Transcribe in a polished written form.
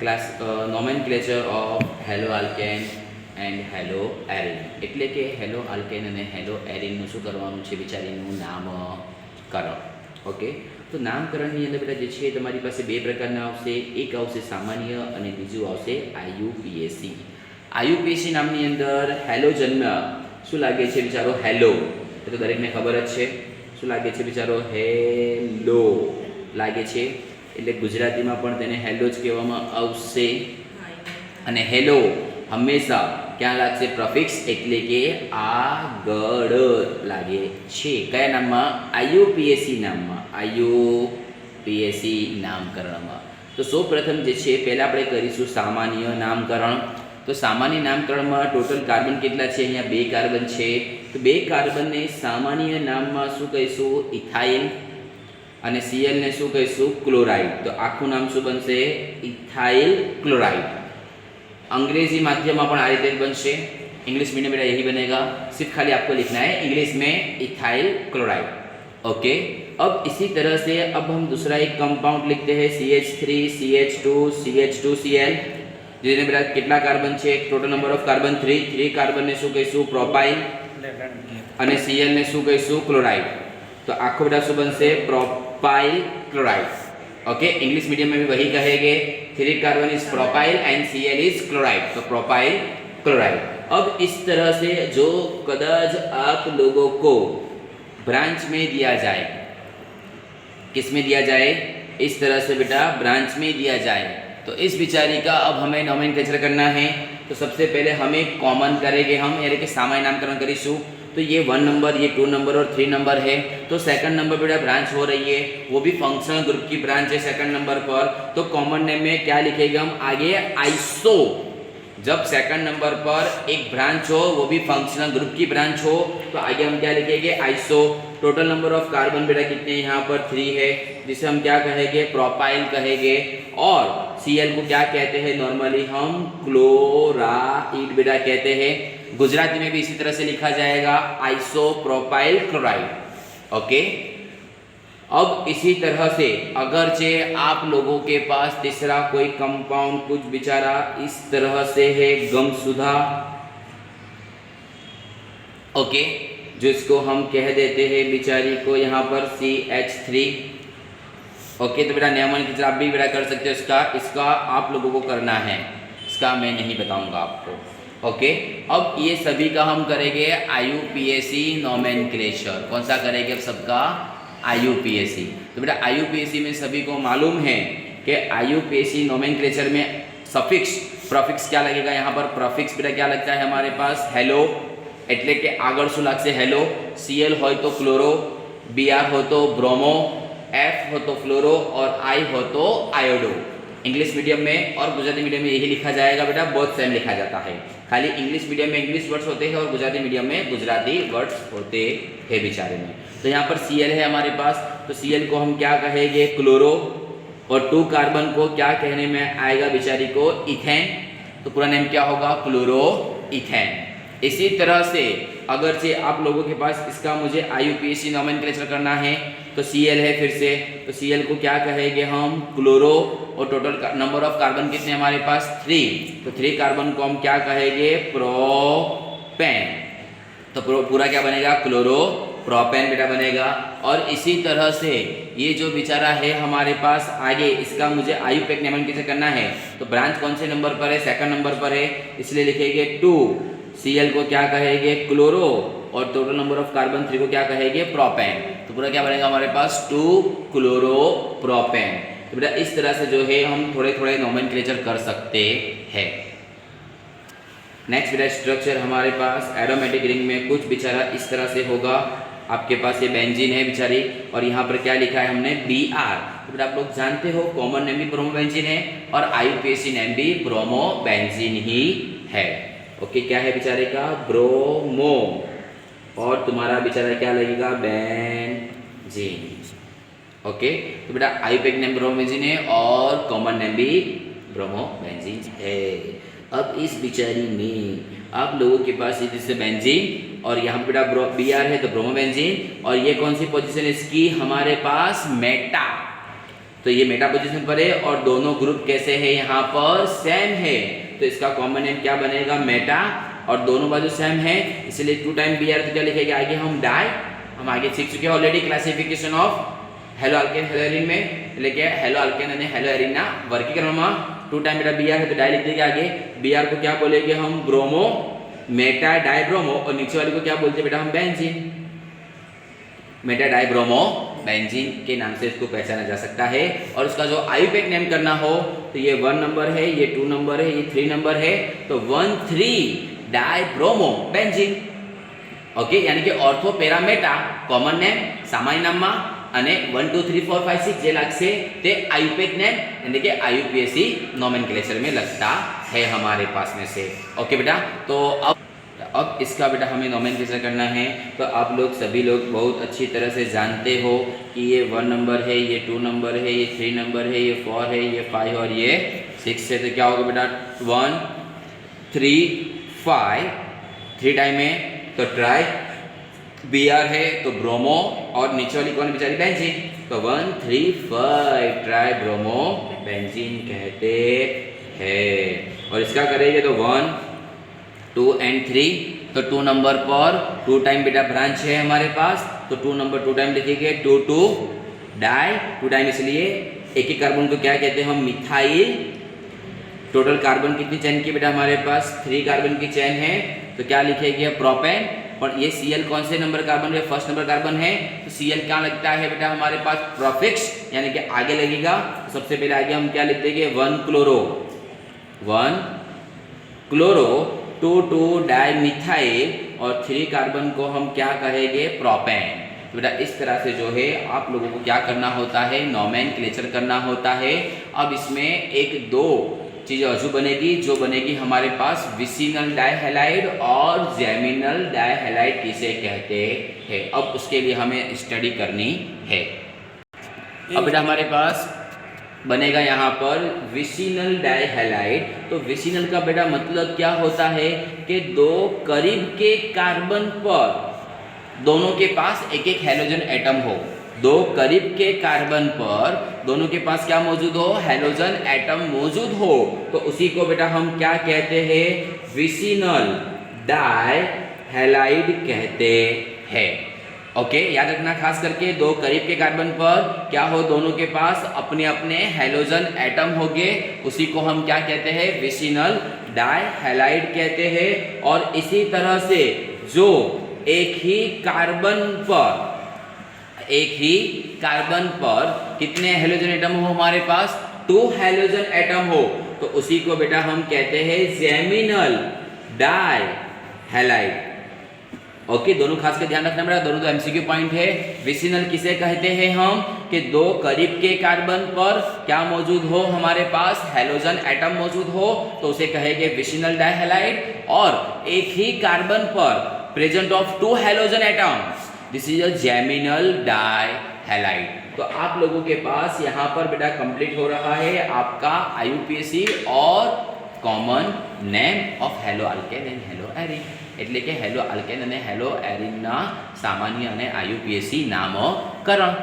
Class nomenclature of hello alkane and hello arene, એટલે કે hello alkane અને hello એરિનનું શું કરવાનું છે બિચારીનું નામકરણ. ઓકે, તો નામકરણની અંદર બેટા જે છે તમારી પાસે બે પ્રકારના આવશે. એક આવશે સામાન્ય અને બીજું આવશે આયુપીએસી. આયુપીએસી નામની અંદર હેલો જન્મ શું લાગે છે બિચારો? હેલો, એ તો દરેકને ખબર જ છે. શું લાગે છે બિચારો? હેલો લાગે છે, એટલે ગુજરાતીમાં પણ તેને હેલો જ કહેવામાં આવશે. અને હેલો હંમેશા ક્યાં લાગશે? પ્રફિક્સ, એટલે કે આગળ લાગે છે. કયા નામમાં? આયુપીએસી નામમાં, આયુપીએસી નામકરણમાં. તો સૌ પ્રથમ જે છે પહેલાં આપણે કરીશું સામાન્ય નામકરણ. તો સામાન્ય નામકરણમાં ટોટલ કાર્બન કેટલા છે? અહીંયા 2 કાર્બન છે. તો 2 કાર્બનને સામાન્ય નામમાં શું કહીશું? ઇથાઇલ. અને Cl ને શું કહીશું? ક્લોરાઇડ. તો આખું નામ શું બનશે? Ethyl chloride. अंग्रेजी माध्यम में आ रीते बनશે. इंग्लिश मीडियम में यही बनेगा, सिर्फ खाली आपको लिखना है इंग्लिश में इथाइल क्लोराइड. ओके, अब इसी तरह से अब हम दूसरा एक कंपाउंड लिखते हैं CH3 CH2 CH2Cl. जिसमें बेटा कितना कार्बन है? Total number of carbon 3 carbon ने શું કહીશું? પ્રોપાઇલ. અને Cl ને શું કહીશું? ક્લોરાઇડ. तो आखो बेटा શું બનશે? Propyl chloride. Okay, English medium में भी वही कहेंगे. 3 carbon is propyl and Cl is chloride, तो प्रोपाइल क्लोराइड. अब इस तरह से जो कदाच आप लोगों को ब्रांच में दिया जाए, किस में दिया जाए? इस तरह से बेटा ब्रांच में दिया जाए, तो इस बिचारी का अब हमें नोमेनक्लेचर करना है. तो सबसे पहले हमें कॉमन करेंगे हम, यानी कि सामान्य नामकरण करीશું. तो ये 1 नंबर, ये 2 नंबर और 3 नंबर है. तो सेकंड नंबर बेटा ब्रांच हो रही है, वो भी फंक्शनल ग्रुप की ब्रांच है सेकंड नंबर पर. तो कॉमन नेम में क्या लिखेंगे हम आगे? आइसो. जब सेकंड नंबर पर एक ब्रांच हो, वो भी फंक्शनल ग्रुप की ब्रांच हो, तो आगे हम क्या लिखेंगे? Iso. Total number of carbon बेटा कितने? यहाँ पर 3 है, जिसे हम क्या कहेंगे? प्रोपाइल कहेंगे. और Cl को क्या कहते हैं? नॉर्मली हम क्लोराइड बेटा कहते हैं. गुजराती में भी इसी तरह से लिखा जाएगा, आइसोप्रोपाइल क्लोराइड. ओके, अब इसी तरह से अगर जे आप लोगों के पास तीसरा कोई कंपाउंड कुछ बेचारा इस तरह से है, गमसुधा. ओके, जिसको हम कह देते हैं बिचारी को यहाँ पर CH3. ओके, तो बेटा नोमेनक्लेचर आप भी बेटा कर सकते हो इसका आप लोगों को करना है, इसका मैं नहीं बताऊंगा आपको. ओके, अब ये सभी का हम करेंगे आयुपीएसी नोमेनक्लेचर. कौन सा करेंगे अब सबका? आयुपीएसी. तो बेटा आयुपीएसी में सभी को मालूम है कि आयुपीएसी नोमेनक्लेचर में सफिक्स प्रोफिक्स क्या लगेगा? यहाँ पर प्रोफिक्स बेटा क्या लगता है हमारे पास? हेलो, એટલે કે આગળ શું લાગશે? હેલો. Cl હોય તો ક્લોરો, Br हो तो ब्रोमो, F हो तो फ्लोरो और I हो तो आयोडो. इंग्लिश मीडियम में और गुजराती मीडियम में यही लिखा जाएगा बेटा, बहुत सेम लिखा जाता है. खाली इंग्लिश मीडियम में इंग्लिश वर्ड्स होते हैं और गुजराती मीडियम में गुजराती वर्ड्स होते हैं बेचारे में. तो यहाँ पर Cl है हमारे पास, तो Cl को हम क्या कहेंगे? क्लोरो. और 2 कार्बन को क्या कहने में आएगा बिचारी को? इथेन. तो पूरा नेम क्या होगा? Chloro ethane. इसी तरह से अगर से आप लोगों के पास इसका मुझे आयुपीएसी नोमेनक्लेचर करना है, तो Cl है फिर से, तो Cl को क्या कहेंगे हम? क्लोरो. और टोटल नंबर ऑफ कार्बन कितने हमारे पास? 3. तो 3 कार्बन को हम क्या कहेंगे? प्रोपेन. तो पूरा क्या बनेगा? क्लोरो प्रोपेन बेटा बनेगा. और इसी तरह से ये जो बेचारा है हमारे पास आगे, इसका मुझे आयुपीएसी नोमेनक्लेचर करना है, तो ब्रांच कौन से नंबर पर है? सेकंड नंबर पर है, इसलिए लिखेंगे 2. Cl को क्या कहेंगे? क्लोरो. और टोटल नंबर ऑफ कार्बन 3 को क्या कहेंगे? प्रोपेन. तो पूरा क्या बनेगा हमारे पास? 2 क्लोरो प्रोपेन. तो बेटा इस तरह से जो है हम थोड़े थोड़े नोमेनक्लेचर कर सकते हैं. नेक्स्ट बेटा स्ट्रक्चर हमारे पास एरोमेटिक रिंग में कुछ बेचारा इस तरह से होगा. आपके पास ये बेंजीन है बेचारी, और यहाँ पर क्या लिखा है हमने? Br. तो बेटा आप लोग जानते हो कॉमन नेम भी ब्रोमोबेंजीन है और आयुपीएसी नेम भी ब्रोमोबेंजीन ही है. ओके, क्या है बेचारे का? ब्रोमो. और तुम्हारा बेचारा क्या लगेगा? बेंजीन. ओके, तो बेटा आयुपीएसी नेम ब्रोमोबेंजीन है और कॉमन नेम भी ब्रोमोबेंजीन है. अब इस बिचारी में आप लोगों के पास जैसे बेंजीन और यहाँ बेटा Br है तो ब्रोमोबेंजीन. और ये कौन सी पोजीशन है इसकी? हमारे पास मेटा. तो ये मेटा पोजीशन पर है और दोनों ग्रुप कैसे है यहाँ पर सेम है, तो इसका कॉमन नेम क्या बनेगा मेटा, और दोनों बाजू सेम है इसलिए 2 टाइम Br तो क्या लिखेंगे आगे हम डाई, हम आगे सीख चुके हैं already classification of hello alkane hello Erin में, એટલે કે हेलो अल्केन અને हेलो एरिन ना वर्गीकरणમાં 2 टाइम बेटा Br है तो डाई लिख देंगे आगे, Br को क्या बोलेंगे हम ब्रोमो मेटा डाइब्रोमो, और नीचे वाले को क्या बोलते हैं बेटा हम बेंजीन, मेटा डाइब्रोमो बेंजीन के नाम से इसको पहचाना जा सकता है। और उसका जो आयुपेक नेम करना हो तो ये 1 नंबर है, ये 2 नंबर है, ये 3 नंबर है, तो 1,3 डाइब्रोमो बेंजीन। ओके, यानी कि ऑर्थो पेरा मेटा कॉमन नेम सामान्य नामમાં અને 1 2 3 4 5 6 જે લાગશે તે आयुपेक नेम यानी कि आईयूपीएसी नोमेनक्लेचर में लगता है हमारे पास में से। ओके बेटा, तो अब इसका बेटा हमें नोमेनक्लेचर करना है, तो आप लोग सभी लोग बहुत अच्छी तरह से जानते हो कि ये 1 नंबर है, ये 2 नंबर है, ये 3 नंबर है, ये 4 है, ये 5 और ये 6 है, तो क्या होगा बेटा 1 3 5 3 टाइम है तो ट्राई Br है तो ब्रोमो, और नीचे वाली कौन बेचारी बेंजीन, तो 1 3 5 ट्राई ब्रोमो बेंजीन कहते हैं। और इसका करेंगे तो 1 2 एंड 3, तो 2 नंबर पर 2 टाइम बेटा ब्रांच है हमारे पास, तो 2 नंबर 2 टाइम लिखेंगे 2 2 डाई 2 टाइम, इसलिए एक ही कार्बन को क्या कहते हैं हम मिथाइल। टोटल कार्बन कितनी चेन की बेटा हमारे पास 3 कार्बन की चेन है, तो क्या लिखेंगे प्रोपेन, और ये Cl कौन से नंबर कार्बन है, फर्स्ट नंबर कार्बन है, तो Cl क्या लगता है बेटा हमारे पास प्रोफिक्स यानी कि आगे लगेगा, तो सबसे पहले आगे हम क्या लिख देंगे 1 क्लोरो 2 2 डाई मिथाइल, और 3 कार्बन को हम क्या कहेंगे प्रोपेन। तो बेटा इस तरह से जो है आप लोगों को क्या करना होता है नोमेनक्लेचर करना होता है। अब इसमें एक दो चीज़ अजू बनेगी, जो बनेगी हमारे पास विसिनल डाइहैलाइड और जेमिनल डाइहैलाइड किसे कहते हैं, अब उसके लिए हमें स्टडी करनी है। अब बेटा हमारे पास बनेगा यहाँ पर विसिनल डाइहैलाइड, तो विसिनल का बेटा मतलब क्या होता है कि दो करीब के कार्बन पर दोनों के पास एक एक हैलोजन एटम हो, दो करीब के कार्बन पर दोनों के पास क्या मौजूद हो हैलोजन एटम मौजूद हो, तो उसी को बेटा हम क्या कहते हैं विसिनल डाइहैलाइड कहते हैं। ओके, याद रखना खास करके दो करीब के कार्बन पर क्या हो दोनों के पास अपने अपने हैलोजन एटम होंगे, उसी को हम क्या कहते हैं विसिनल डाइहैलाइड कहते हैं। और इसी तरह से जो एक ही कार्बन पर कितने हैलोजन एटम हो हमारे पास 2 हैलोजन एटम हो, तो उसी को बेटा हम कहते हैं जेमिनल डाइहैलाइड। ओके, दोनों खास कर ध्यान रखना बेटा, दोनों तो एमसीक्यू पॉइंट है। विसिनल किसे कहते हैं हम कि दो करीब के कार्बन पर क्या मौजूद हो हमारे पास हैलोजन एटम मौजूद हो, तो उसे कहेंगे विसिनल डाइहैलाइड। और एक ही कार्बन पर present of 2 halogen atoms, this is a geminal dihalide. तो आप लोगों के पास यहाँ पर बेटा कंप्लीट हो रहा है आपका आईयूपीएसी और common name of hello alkane and hello Erin, એટલે કે હેલો અલ્કેન અને હેલો એરિનના સામાન્ય અને આઈયુપીએસી નામકરણ।